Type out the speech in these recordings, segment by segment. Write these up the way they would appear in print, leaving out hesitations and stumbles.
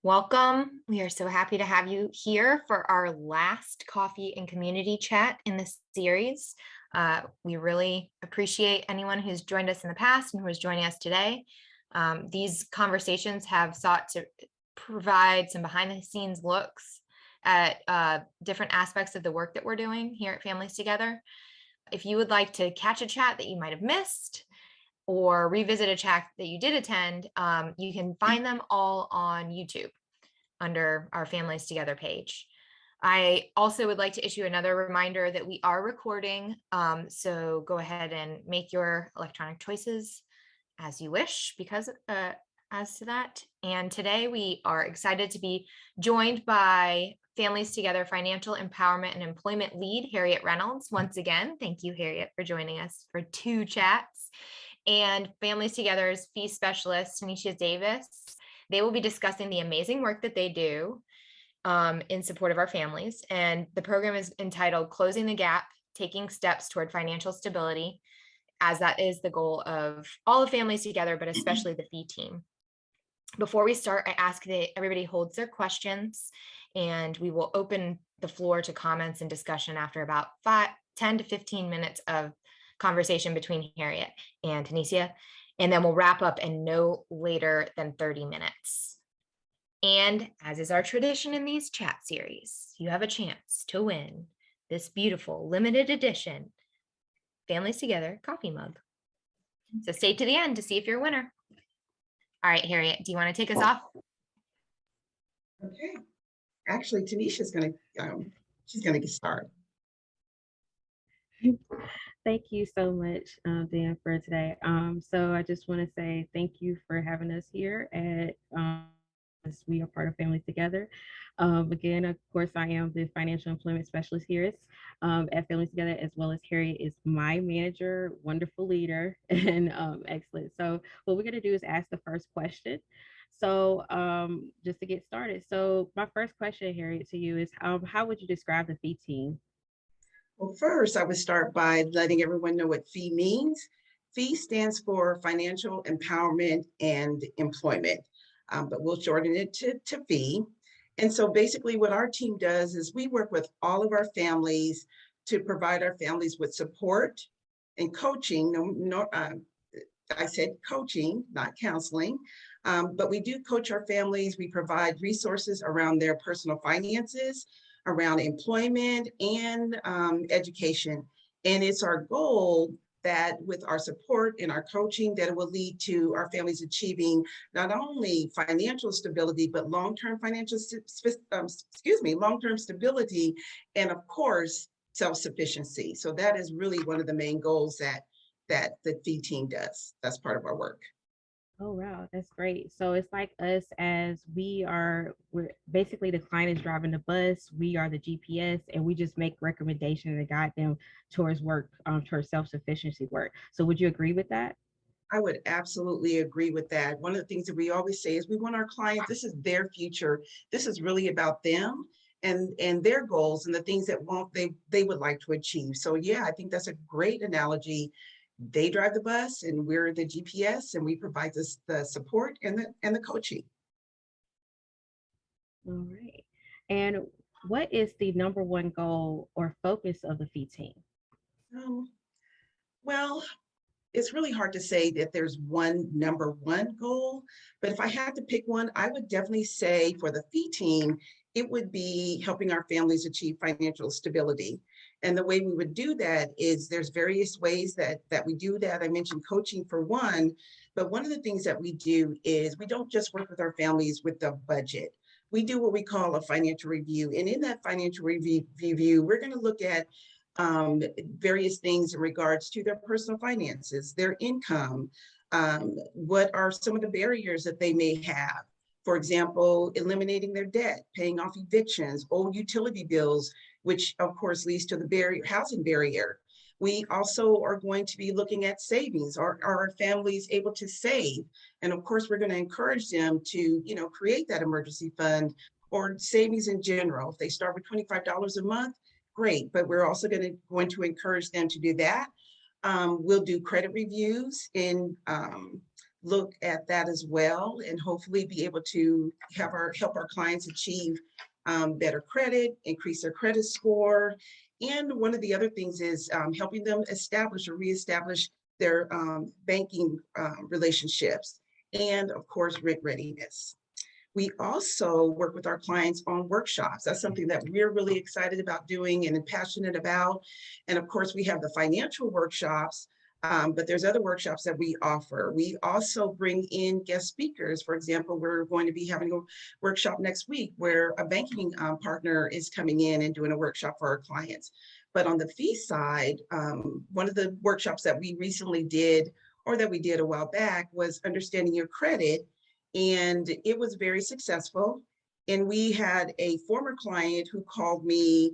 Welcome. We are so happy to have you here for our last coffee and community chat in this series. We really appreciate anyone who's joined us in the past and who is joining us today. These conversations have sought to provide some behind the scenes looks at different aspects of the work that we're doing here at Families Together. If you would like to catch a chat that you might have missed, or revisit a chat that you did attend, you can find them all on YouTube under our Families Together page. I also would like to issue another reminder that we are recording, so go ahead and make your electronic choices as you wish as to that. And today we are excited to be joined by Families Together Financial Empowerment and Employment Lead, Harriett Reynolds. Once again, thank you, Harriett, for joining us for 2 chats. And Families Together's fee specialist, Taniscia Davis. They will be discussing the amazing work that they do in support of our families. And the program is entitled Closing the Gap, Taking Steps Toward Financial Stability, as that is the goal of all of Families Together, but especially the fee team. Before we start, I ask that everybody holds their questions, and we will open the floor to comments and discussion after about 10 to 15 minutes of conversation between Harriett and Taniscia, and then we'll wrap up in no later than 30 minutes. And as is our tradition in these chat series, you have a chance to win this beautiful limited edition Families Together coffee mug. So stay to the end to see if you're a winner. All right, Harriett, do you want to take us off? Okay. Actually, Taniscia's going to, she's going to get started. Thank you so much, Dan, for today. So I just want to say thank you for having us here at as we are part of Families Together. Again, of course, I am the financial employment specialist here at Families Together, as well as Harriett is my manager, wonderful leader, and excellent. So what we're going to do is ask the first question. So just to get started. So my first question, Harriett, to you is how would you describe the fee team? Well, first, I would start by letting everyone know what FEE means. FEE stands for Financial Empowerment and Employment, but we'll shorten it to FEE. And so basically what our team does is we work with all of our families to provide our families with support and coaching. I said coaching, not counseling, but we do coach our families. We provide resources around their personal finances, around employment and education. And it's our goal that with our support and our coaching, that it will lead to our families achieving not only financial stability, but long-term long-term stability, and of course, self-sufficiency. So that is really one of the main goals that the FEE team does. That's part of our work. Oh, wow, that's great. So it's like us as we're basically the client is driving the bus, we are the GPS, and we just make recommendations to guide them towards work, towards self-sufficiency work. So would you agree with that? I would absolutely agree with that. One of the things that we always say is we want our clients, this is their future. This is really about them and their goals and the things that they would like to achieve. So yeah, I think that's a great analogy. They drive the bus and we're the GPS, and we provide the support and the coaching. All right. And what is the number one goal or focus of the fee team? Well, it's really hard to say that there's one number one goal, but if I had to pick one, I would definitely say for the fee team, it would be helping our families achieve financial stability. And the way we would do that is there's various ways that we do that. I mentioned coaching for one, but one of the things that we do is we don't just work with our families with the budget. We do what we call a financial review. And in that financial review, we're going to look at various things in regards to their personal finances, their income, what are some of the barriers that they may have. For example, eliminating their debt, paying off evictions, old utility bills, which of course leads to the housing barrier. We also are going to be looking at savings. Are our families able to save? And of course, we're going to encourage them to, create that emergency fund or savings in general. If they start with $25 a month, great, but we're also going to encourage them to do that. We'll do credit reviews in look at that as well, and hopefully be able to help our clients achieve better credit, increase their credit score. And one of the other things is helping them establish or reestablish their banking relationships, and of course, rent readiness. We also work with our clients on workshops. That's something that we're really excited about doing and passionate about. And of course, we have the financial workshops, but there's other workshops that we offer. We also bring in guest speakers. For example, we're going to be having a workshop next week where a banking partner is coming in and doing a workshop for our clients. But on the fee side, one of the workshops that we recently did, or that we did a while back, was understanding your credit, and it was very successful. And we had a former client who called me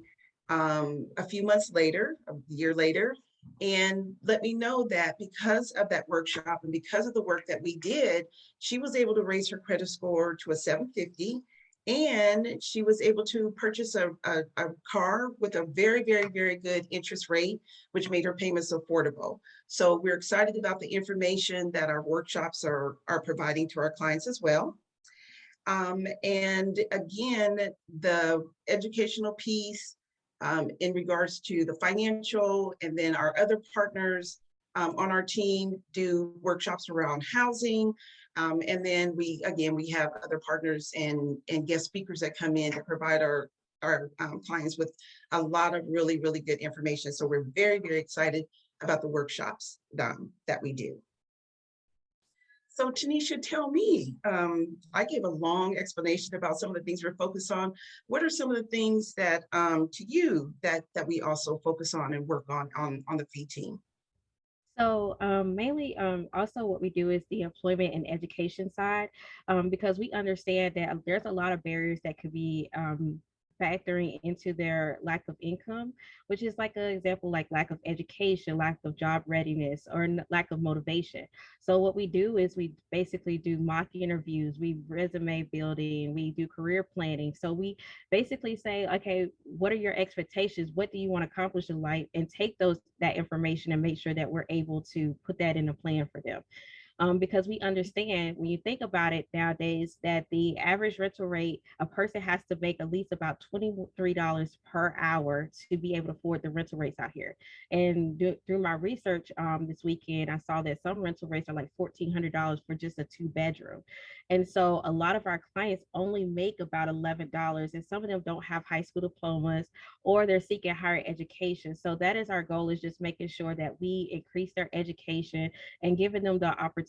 a few months later, a year later, and let me know that because of that workshop and because of the work that we did, she was able to raise her credit score to a 750. And she was able to purchase a car with a very, very, very good interest rate, which made her payments affordable. So we're excited about the information that our workshops are providing to our clients as well. And again, the educational piece in regards to the financial, and then our other partners on our team do workshops around housing. And then we have other partners and guest speakers that come in to provide our clients with a lot of really, really good information. So we're very, very excited about the workshops that we do. So Taniscia, tell me, I gave a long explanation about some of the things we're focused on. What are some of the things that to you that we also focus on and work on the fee team? So mainly, also what we do is the employment and education side, because we understand that there's a lot of barriers that could be factoring into their lack of income, which is like an example, like lack of education, lack of job readiness, or lack of motivation. So what we do is we basically do mock interviews, we resume building, we do career planning. So we basically say, okay, what are your expectations? What do you want to accomplish in life? And take that information and make sure that we're able to put that in a plan for them. Because we understand when you think about it nowadays that the average rental rate, a person has to make at least about $23 per hour to be able to afford the rental rates out here. And through my research this weekend, I saw that some rental rates are like $1,400 for just a 2-bedroom. And so a lot of our clients only make about $11, and some of them don't have high school diplomas, or they're seeking higher education. So that is our goal, is just making sure that we increase their education and giving them the opportunities.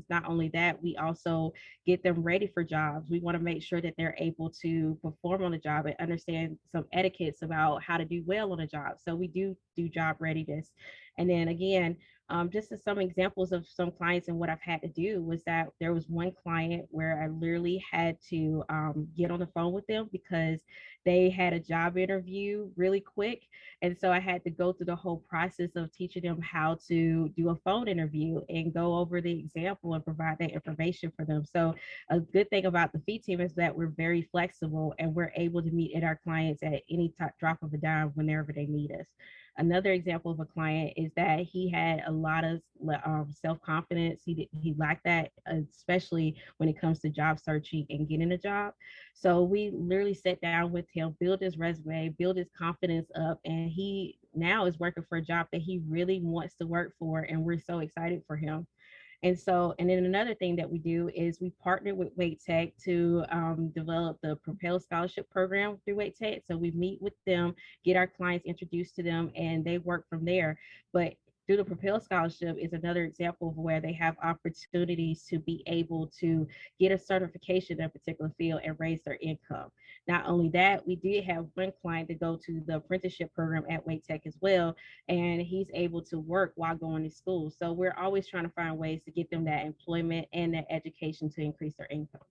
Not only that, we also get them ready for jobs. We want to make sure that they're able to perform on a job and understand some etiquettes about how to do well on a job. So we do job readiness. And then again, just as some examples of some clients and what I've had to do was that there was one client where I literally had to get on the phone with them because they had a job interview really quick. And so I had to go through the whole process of teaching them how to do a phone interview and go over the example and provide that information for them. So a good thing about the fee team is that we're very flexible and we're able to meet our clients at any drop of a dime whenever they need us. Another example of a client is that he had a lot of self-confidence. He lacked that, especially when it comes to job searching and getting a job. So we literally sat down with him, build his resume, build his confidence up, and he now is working for a job that he really wants to work for, and we're so excited for him. And then another thing that we do is we partner with Wait Tech to develop the Propel Scholarship Program through Wait Tech. So we meet with them, get our clients introduced to them, and they work from there. But through the Propel Scholarship is another example of where they have opportunities to be able to get a certification in a particular field and raise their income. Not only that, we did have one client to go to the apprenticeship program at Wait Tech as well, and he's able to work while going to school. So we're always trying to find ways to get them that employment and that education to increase their income.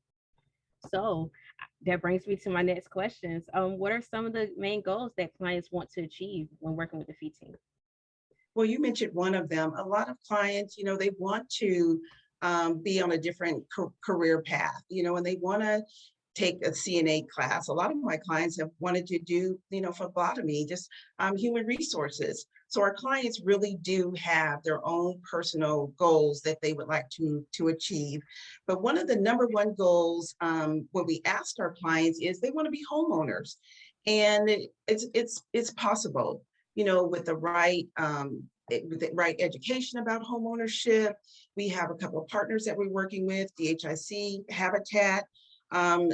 So that brings me to my next questions. What are some of the main goals that clients want to achieve when working with the fee team? Well, you mentioned one of them. A lot of clients, they want to be on a different career path, and they want to take a CNA class. A lot of my clients have wanted to do, phlebotomy, just human resources. So our clients really do have their own personal goals that they would like to achieve. But one of the number one goals when we asked our clients is they want to be homeowners. And it's possible, you know, with the right with the right education about homeownership. We have a couple of partners that we're working with, DHIC, Habitat.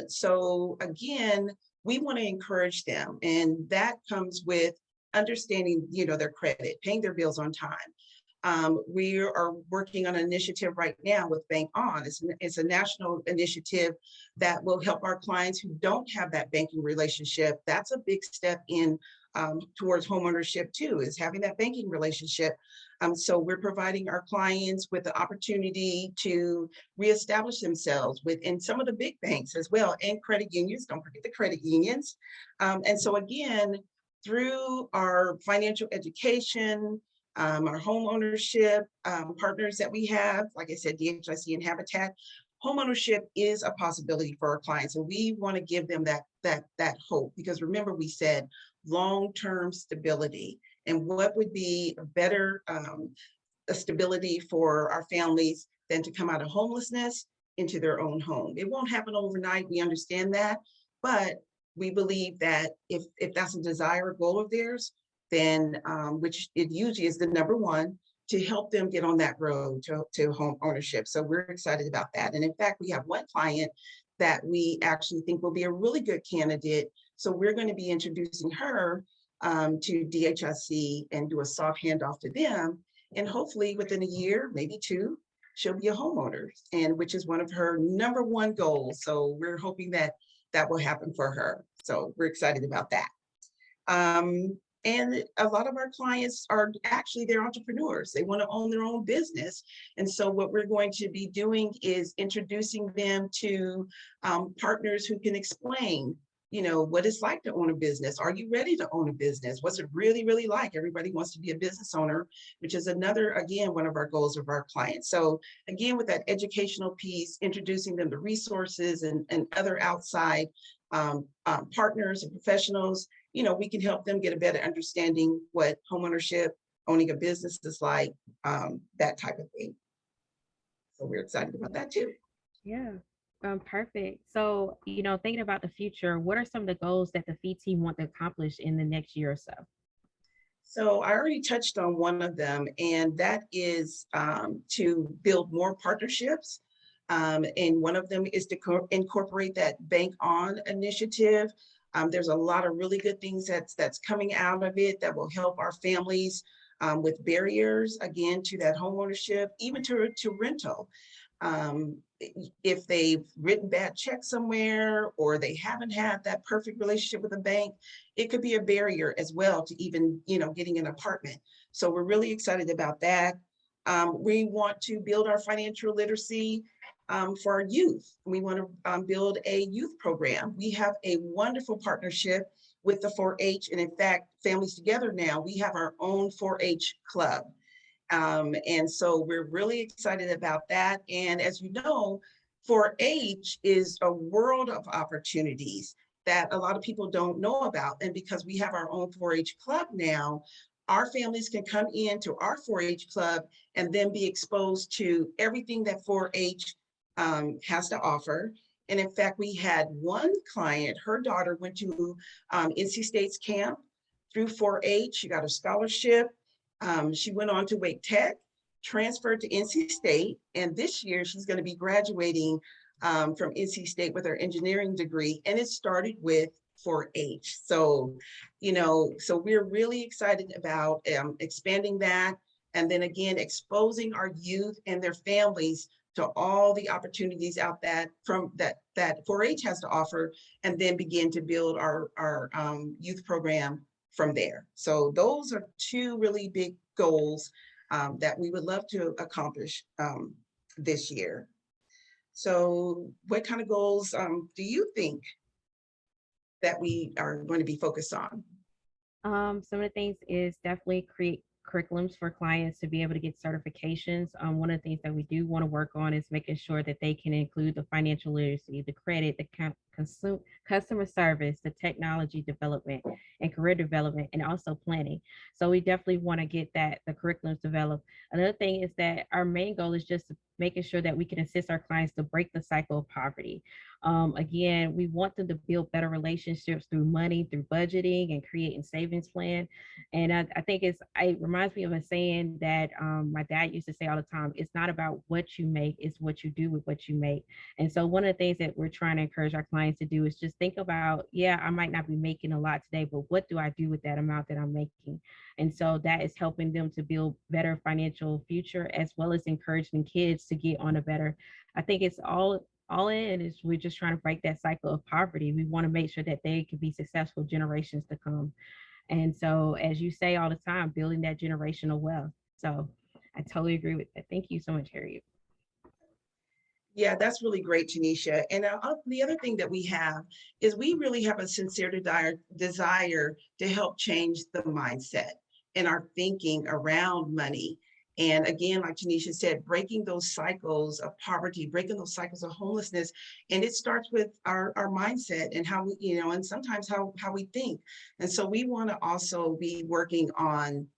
So again, we want to encourage them, and that comes with understanding, you know, their credit, paying their bills on time. We are working on an initiative right now with Bank On. It's a national initiative that will help our clients who don't have that banking relationship. That's a big step in towards homeownership too, is having that banking relationship. So we're providing our clients with the opportunity to reestablish themselves within some of the big banks as well, and credit unions. Don't forget the credit unions. And so again, through our financial education, our home ownership partners that we have, like I said, DHIC and Habitat, home ownership is a possibility for our clients, and we want to give them that hope, because remember we said long-term stability, and what would be a better a stability for our families than to come out of homelessness into their own home. It won't happen overnight, we understand that, but we believe that if that's a desire or goal of theirs, then which it usually is the number one, to help them get on that road to home ownership. So we're excited about that. And in fact, we have one client that we actually think will be a really good candidate. So we're going to be introducing her to DHIC and do a soft handoff to them. And hopefully within a year, maybe two, she'll be a homeowner, and which is one of her number one goals. So we're hoping that that will happen for her. So we're excited about that. And a lot of our clients are actually, they're entrepreneurs. They want to own their own business. And so what we're going to be doing is introducing them to partners who can explain, you know, what it's like to own a business. Are you ready to own a business? What's it really, really like? Everybody wants to be a business owner, which is another, again, one of our goals of our clients. So again, with that educational piece, introducing them to resources and other outside partners and professionals, you know, we can help them get a better understanding what homeownership, owning a business is like, that type of thing. So we're excited about that too. Yeah. Perfect. So, thinking about the future, what are some of the goals that the FEE team want to accomplish in the next year or so? So I already touched on one of them, and that is to build more partnerships. And one of them is to incorporate that Bank On initiative. There's a lot of really good things that's coming out of it that will help our families with barriers, again, to that home ownership, even to rental. If they've written bad checks somewhere, or they haven't had that perfect relationship with a bank, it could be a barrier as well to even, getting an apartment. So we're really excited about that. We want to build our financial literacy for our youth. We want to build a youth program. We have a wonderful partnership with the 4-H, and in fact, Families Together now, we have our own 4-H club. And so we're really excited about that. And as you know, 4-H is a world of opportunities that a lot of people don't know about. And because we have our own 4-H club now, our families can come into our 4-H club and then be exposed to everything that 4-H has to offer. And in fact, we had one client, her daughter went to NC State's camp through 4-H. She got a scholarship. She went on to Wake Tech, transferred to NC State, and this year she's going to be graduating from NC State with her engineering degree, and it started with 4-H. So, so we're really excited about expanding that, and then again, exposing our youth and their families to all the opportunities out that 4-H has to offer, and then begin to build our youth program from there. So those are two really big goals that we would love to accomplish this year. So what kind of goals do you think that we are going to be focused on? Some of the things is definitely create curriculums for clients to be able to get certifications. One of the things that we do want to work on is making sure that they can include the financial literacy, the credit, the customer service, the technology development, and career development, and also planning. So we definitely want to get the curriculums developed. Another thing is that our main goal is just making sure that we can assist our clients to break the cycle of poverty. Again, we want them to build better relationships through money, through budgeting and creating savings plan. And I think it reminds me of a saying that my dad used to say all the time: it's not about what you make, it's what you do with what you make. And so one of the things that we're trying to encourage our clients to do is just think about, yeah, I might not be making a lot today, but what do I do with that amount that I'm making? And so that is helping them to build better financial future, as well as encouraging kids to get on a better. I think it's all in is we're just trying to break that cycle of poverty. We want to make sure that they can be successful generations to come. And so, as you say all the time, building that generational wealth. So I totally agree with that. Thank you so much, Harriet. Yeah, that's really great, Taniscia. And the other thing that we have is we really have a sincere desire to help change the mindset and our thinking around money. And again, like Taniscia said, breaking those cycles of poverty, breaking those cycles of homelessness. And it starts with our mindset and how we, and sometimes how we think. And so we want to also be working on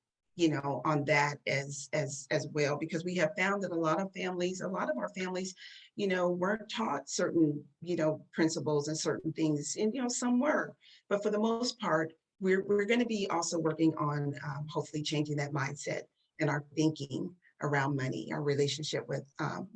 on that as well, because we have found that a lot of our families, weren't taught certain, principles and certain things, and, some were, but for the most part, we're going to be also working on hopefully changing that mindset and our thinking around money, our relationship with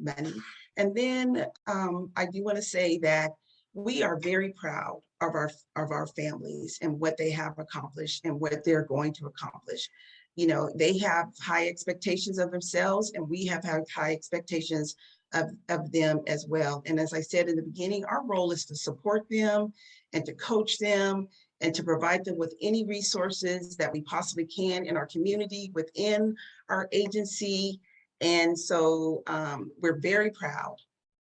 money. And then I do want to say that we are very proud of our families and what they have accomplished and what they're going to accomplish. They have high expectations of themselves, and we have had high expectations of them as well. And as I said in the beginning, our role is to support them and to coach them and to provide them with any resources that we possibly can in our community, within our agency. And so we're very proud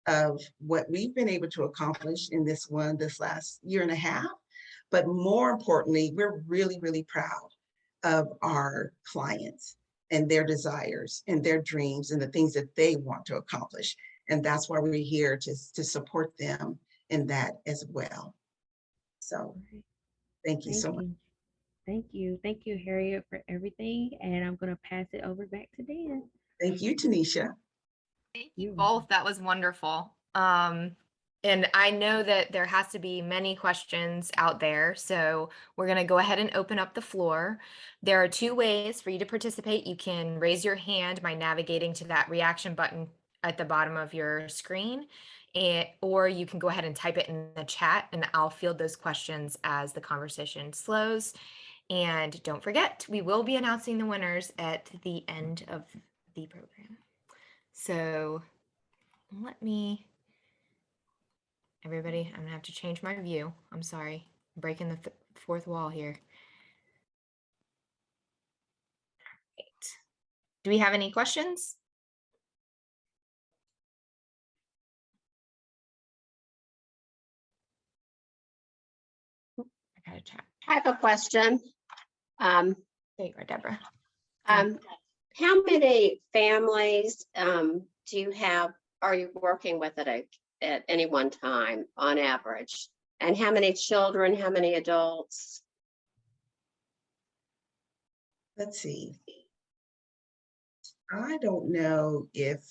of what we've been able to accomplish in this last year and a half. But more importantly, we're really, really proud of our clients and their desires and their dreams and the things that they want to accomplish. And that's why we're here to support them in that as well. So thank you so much. Thank you. Thank you, Harriet, for everything. And I'm going to pass it over back to Dan. Thank you, Taniscia. Thank you both. That was wonderful. And I know that there has to be many questions out there, so we're going to go ahead and open up the floor. There are two ways for you to participate. You can raise your hand by navigating to that reaction button at the bottom of your screen, or you can go ahead and type it in the chat, and I'll field those questions as the conversation slows. And don't forget, we will be announcing the winners at the end of the program. So everybody, I'm gonna have to change my view. I'm sorry, I'm breaking the fourth wall here. Right. Do we have any questions? I got a chat. I have a question. There you go, Deborah. How many families are you working with at any one time on average? And how many children, how many adults? Let's see. I don't know if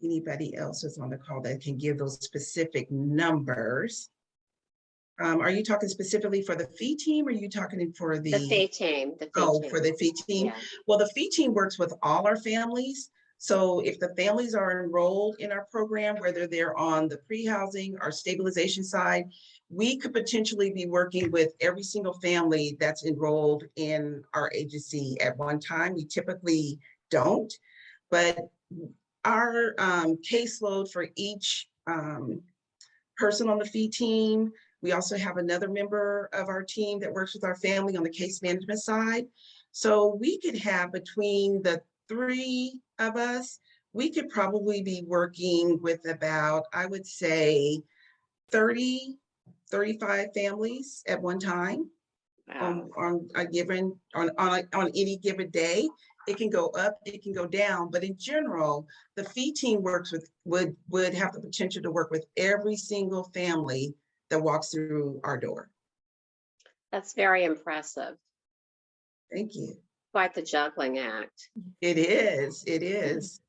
anybody else is on the call that can give those specific numbers. Are you talking specifically for the fee team, or are you talking for the fee team? For the fee team. Yeah. Well, the fee team works with all our families. So if the families are enrolled in our program, whether they're on the pre-housing or stabilization side, we could potentially be working with every single family that's enrolled in our agency at one time. We typically don't, but our caseload for each person on the fee team, we also have another member of our team that works with our family on the case management side. So we could have, between the three of us, we could probably be working with about, I would say, 30, 35 families at one time. Wow. on any given day. It can go up, it can go down, but in general, the fee team works with, would have the potential to work with every single family that walks through our door. That's very impressive. Thank you. Quite the juggling act. It is, it is.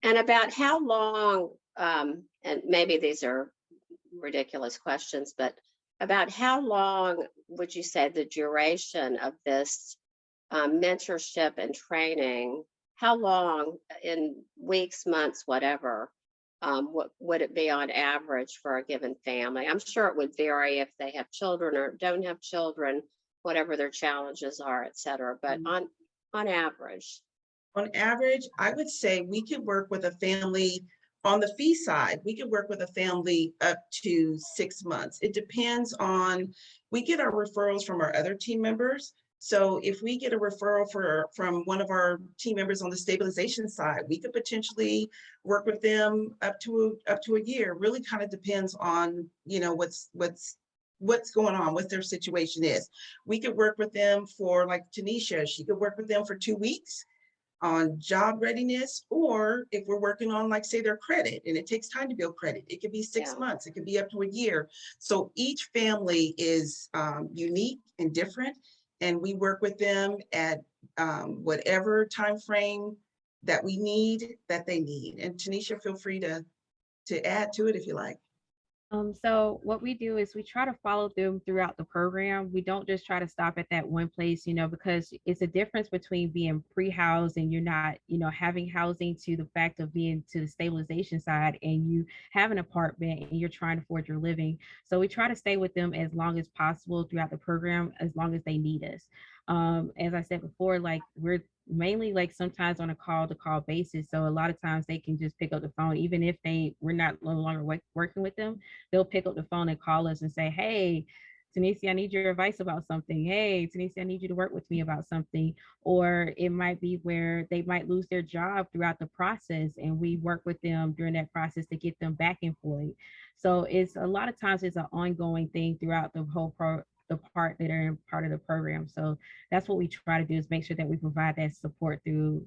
And about how long, and maybe these are ridiculous questions, but about how long would you say the duration of this mentorship and training, how long in weeks, months, whatever, what would it be on average for a given family? I'm sure it would vary if they have children or don't have children, whatever their challenges are, et cetera, but on average. On average, I would say we could work with a family on the fee side. We could work with a family up to 6 months. It depends on, we get our referrals from our other team members. So if we get a referral from one of our team members on the stabilization side, we could potentially work with them up to a year. Really kind of depends on, you know, what's going on, what their situation is. We could work with them for, like Taniscia, she could work with them for 2 weeks on job readiness, or if we're working on, like, say, their credit, and it takes time to build credit, it could be 6 months, it could be up to a year. So each family is unique and different, and we work with them at whatever time frame that we need, that they need. And Taniscia, feel free to add to it if you like. So what we do is we try to follow them throughout the program. We don't just try to stop at that one place, you know, because it's a difference between being pre-housed and you're not, you know, having housing, to the fact of being to the stabilization side and you have an apartment and you're trying to afford your living. So we try to stay with them as long as possible throughout the program, as long as they need us. As I said before, like, we're mainly like sometimes on a call to call basis. So a lot of times they can just pick up the phone, even if we're not no longer working with them, they'll pick up the phone and call us and say, hey, Taniscia, I need your advice about something. Hey, Taniscia, I need you to work with me about something. Or it might be where they might lose their job throughout the process, and we work with them during that process to get them back employed. So it's a lot of times it's an ongoing thing throughout the whole the part that are in part of the program. So that's what we try to do, is make sure that we provide that support through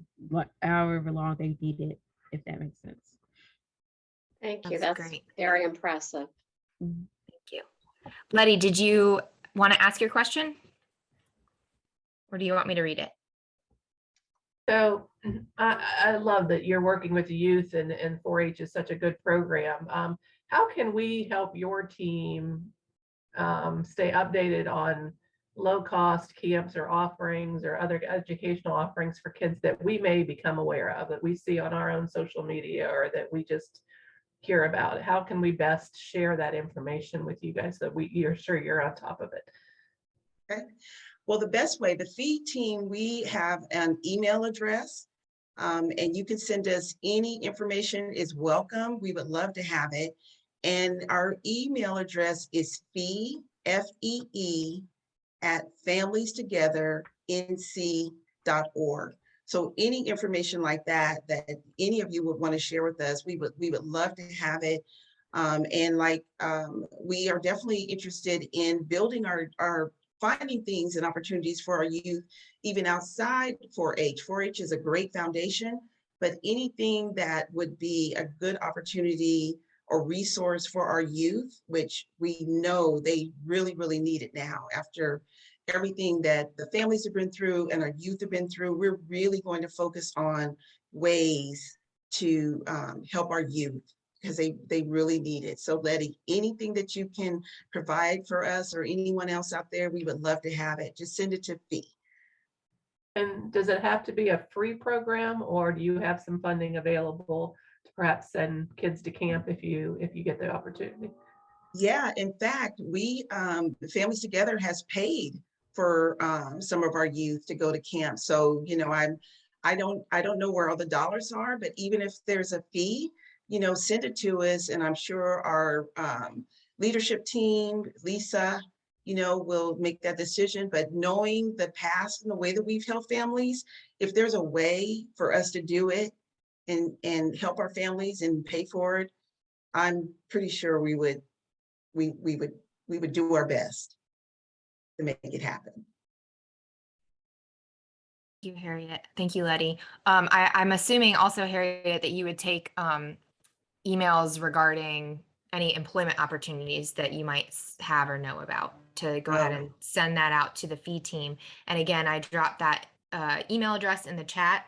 however long they need it, if that makes sense. Thank you. That's That's great. very impressive. Thank you. Letty, did you want to ask your question? Or do you want me to read it? So I love that you're working with the youth, and 4-H is such a good program. How can we help your team stay updated on low-cost camps or offerings or other educational offerings for kids that we may become aware of, that we see on our own social media or that we just hear about? How can we best share that information with you guys so you're sure you're on top of it? Okay. Well, the best way, the feed team, we have an email address, and you can send us any information is welcome. We would love to have it. And our email address is fee, FEE, at familiestogether.nc.org. So any information like that any of you would want to share with us, we would love to have it. And we are definitely interested in building our finding things and opportunities for our youth, even outside 4-H. 4-H is a great foundation, but anything that would be a good opportunity or resource for our youth, which we know they really, really need it now after everything that the families have been through and our youth have been through. We're really going to focus on ways to help our youth, because they really need it. So Letty, anything that you can provide for us or anyone else out there, we would love to have it. Just send it to Fee. And does it have to be a free program, or do you have some funding available to perhaps send kids to camp if you get the opportunity? Yeah, in fact, we Families Together has paid for some of our youth to go to camp. So, you know, I don't know where all the dollars are, but even if there's a fee, you know, send it to us, and I'm sure our leadership team, Lisa, you know, will make that decision. But knowing the past and the way that we've helped families, if there's a way for us to do it and help our families and pay for it, I'm pretty sure we would do our best to make it happen. Thank you, Harriet. Thank you, Letty. I'm assuming also, Harriet, that you would take emails regarding any employment opportunities that you might have or know about, to go ahead and send that out to the fee team. And again, I dropped that email address in the chat.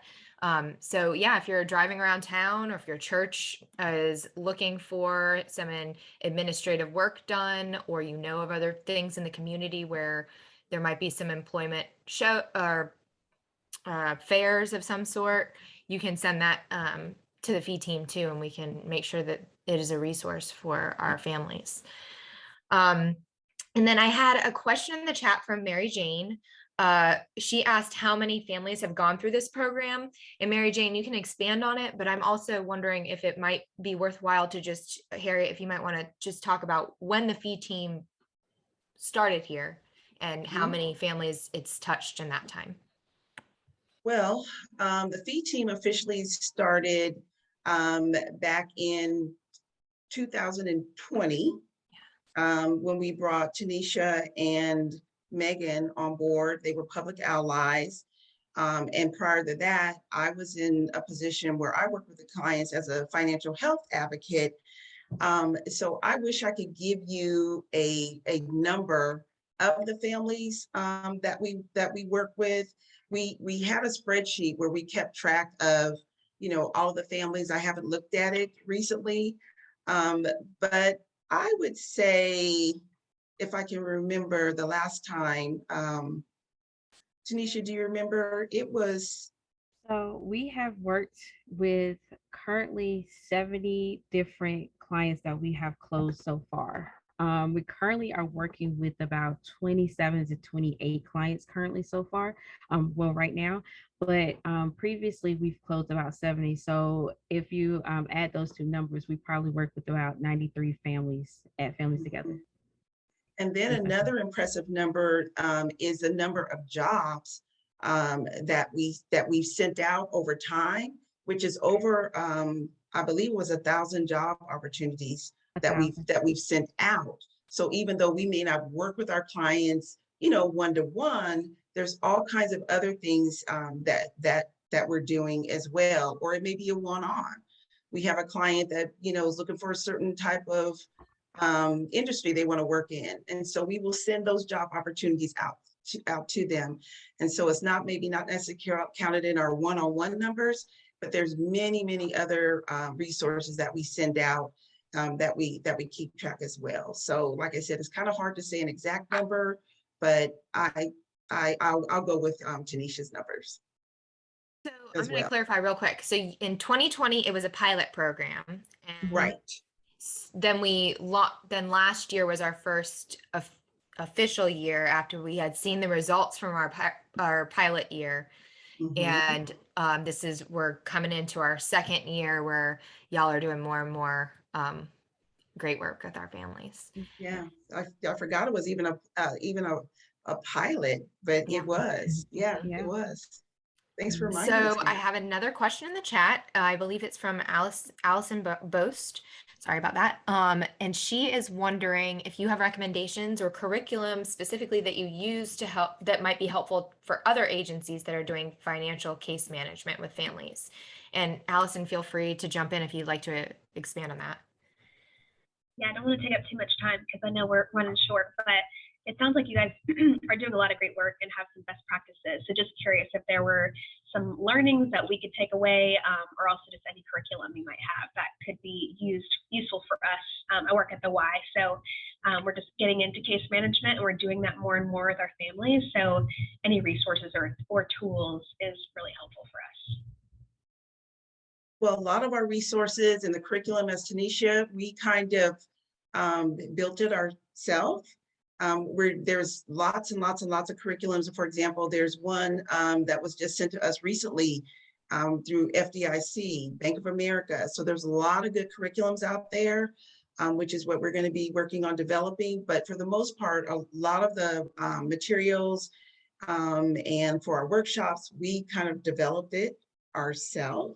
So yeah, if you're driving around town, or if your church is looking for some administrative work done, or you know of other things in the community where there might be some employment show or fairs of some sort, you can send that to the fee team too, and we can make sure that it is a resource for our families. And then I had a question in the chat from Mary Jane. She asked how many families have gone through this program. And Mary Jane, you can expand on it, but I'm also wondering if it might be worthwhile to just, Harriet, if you might want to just talk about when the fee team started here and how many families it's touched in that time. Well, the fee team officially started back in 2020 when we brought Taniscia and Megan on board. They were public allies. And prior to that, I was in a position where I worked with the clients as a financial health advocate. So I wish I could give you a number of the families that we work with. We had a spreadsheet where we kept track of, all the families. I haven't looked at it recently, but I would say, if I can remember the last time, Taniscia, do you remember? It was. So we have worked with currently 70 different clients that we have closed so far. We currently are working with about 27 to 28 clients currently so far, right now, but previously we've closed about 70. So if you add those two numbers, we probably work with about 93 families at Families Together. And then another impressive number is the number of jobs that we've sent out over time, which is over, I believe it was 1,000 job opportunities that we've sent out. So even though we may not work with our clients, one-to-one, there's all kinds of other things that we're doing as well, or it may be a one-on. We have a client that is looking for a certain type of industry they want to work in, and so we will send those job opportunities out to them. And so it's maybe not necessarily counted in our one-on-one numbers, but there's many other resources that we send out that we keep track as well. So like I said, it's kind of hard to say an exact number, but I'll go with Taniscia's numbers. So I'm going to clarify real quick. So in 2020, it was a pilot program. And right. Then last year was our first official year after we had seen the results from our pilot year. And we're coming into our second year where y'all are doing more and more great work with our families. Yeah, I forgot it was even a pilot, but it was. Yeah, it was. Thanks for reminding me. So I have another question in the chat. I believe it's from Allison Boast. Sorry about that. And she is wondering if you have recommendations or curriculum specifically that you use to help, that might be helpful for other agencies that are doing financial case management with families. And Allison, feel free to jump in if you'd like to expand on that. Yeah, I don't want to take up too much time because I know we're running short, but it sounds like you guys are doing a lot of great work and have some best practices. So just curious if there were some learnings that we could take away, or also just any curriculum you might have that could be useful for us. I work at the Y, so we're just getting into case management, and we're doing that more and more with our families. So any resources or tools is really helpful for us. Well, a lot of our resources and the curriculum, as Taniscia, we kind of built it ourselves. There's lots and lots of curriculums. For example, there's one that was just sent to us recently through FDIC, Bank of America. So there's a lot of good curriculums out there, which is what we're going to be working on developing. But for the most part, a lot of the materials and for our workshops, we kind of developed it ourselves.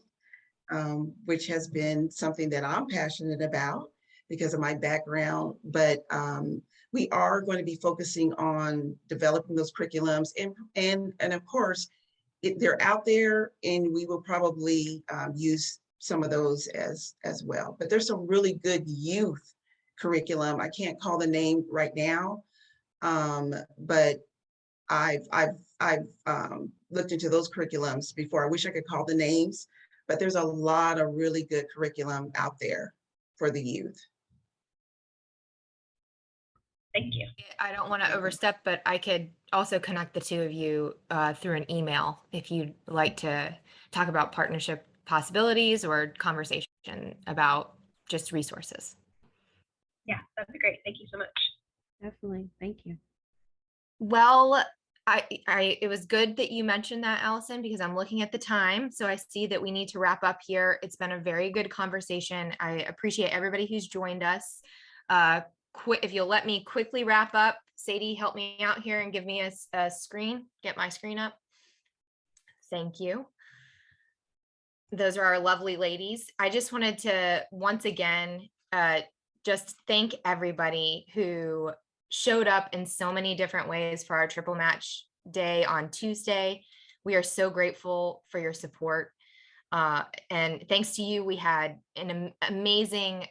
Which has been something that I'm passionate about because of my background, but we are going to be focusing on developing those curriculums and of course, they're out there, and we will probably use some of those as well. But there's some really good youth curriculum. I can't call the name right now, but I've looked into those curriculums before. I wish I could call the names, but there's a lot of really good curriculum out there for the youth. Thank you. I don't want to overstep, but I could also connect the two of you through an email if you'd like to talk about partnership possibilities or conversation about just resources. Yeah, that'd be great. Thank you so much. Definitely. Thank you. Well, it was good that you mentioned that, Allison, because I'm looking at the time. So I see that we need to wrap up here. It's been a very good conversation. I appreciate everybody who's joined us. If you'll let me quickly wrap up, Sadie, help me out here and give me a screen, get my screen up. Thank you. Those are our lovely ladies. I just wanted to once again, just thank everybody who showed up in so many different ways for our triple match day on Tuesday. We are so grateful for your support. And thanks to you, we had an amazing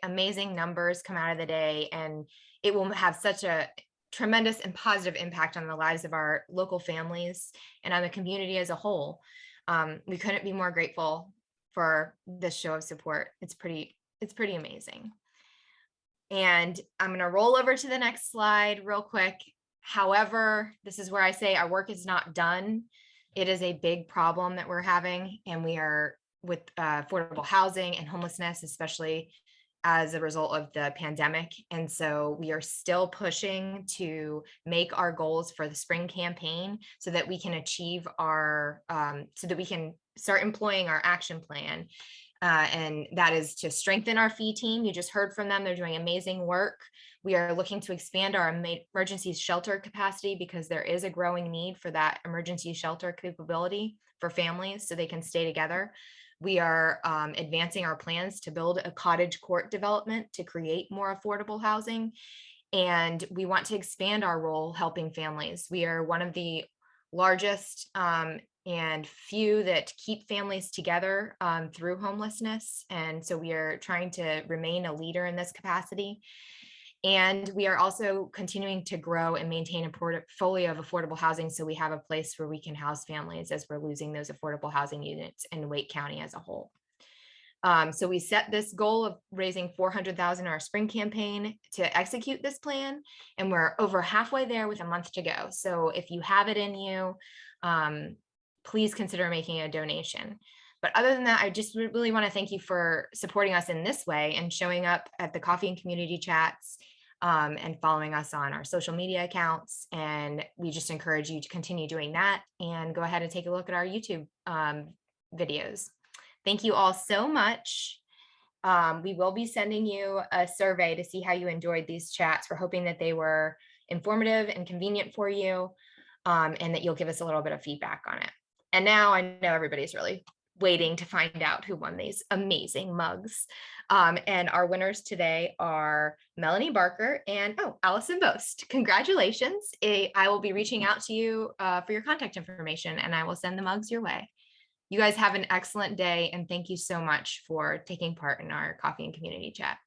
numbers come out of the day, and it will have such a tremendous and positive impact on the lives of our local families and on the community as a whole. We couldn't be more grateful for this show of support. It's pretty amazing. And I'm going to roll over to the next slide real quick. However, this is where I say our work is not done. It is a big problem that we're having, and we are with affordable housing and homelessness, especially as a result of the pandemic. And so we are still pushing to make our goals for the spring campaign so that we can achieve our, so that we can start employing our action plan. And that is to strengthen our fee team. You just heard from them. They're doing amazing work. We are looking to expand our emergency shelter capacity because there is a growing need for that emergency shelter capability for families so they can stay together. We are advancing our plans to build a cottage court development to create more affordable housing. And we want to expand our role helping families. We are one of the largest and few that keep families together through homelessness. And so we are trying to remain a leader in this capacity. And we are also continuing to grow and maintain a portfolio of affordable housing so we have a place where we can house families as we're losing those affordable housing units in Wake County as a whole. So we set this goal of raising $400,000 in our spring campaign to execute this plan, and we're over halfway there with a month to go. So if you have it in you, please consider making a donation. But other than that, I just really want to thank you for supporting us in this way and showing up at the coffee and community chats and following us on our social media accounts. And we just encourage you to continue doing that and go ahead and take a look at our YouTube videos. Thank you all so much. We will be sending you a survey to see how you enjoyed these chats. We're hoping that they were informative and convenient for you and that you'll give us a little bit of feedback on it. And now I know everybody's really waiting to find out who won these amazing mugs. And our winners today are Melanie Barker and Allison Boast. Congratulations. I will be reaching out to you for your contact information, and I will send the mugs your way. You guys have an excellent day, and thank you so much for taking part in our coffee and community chat.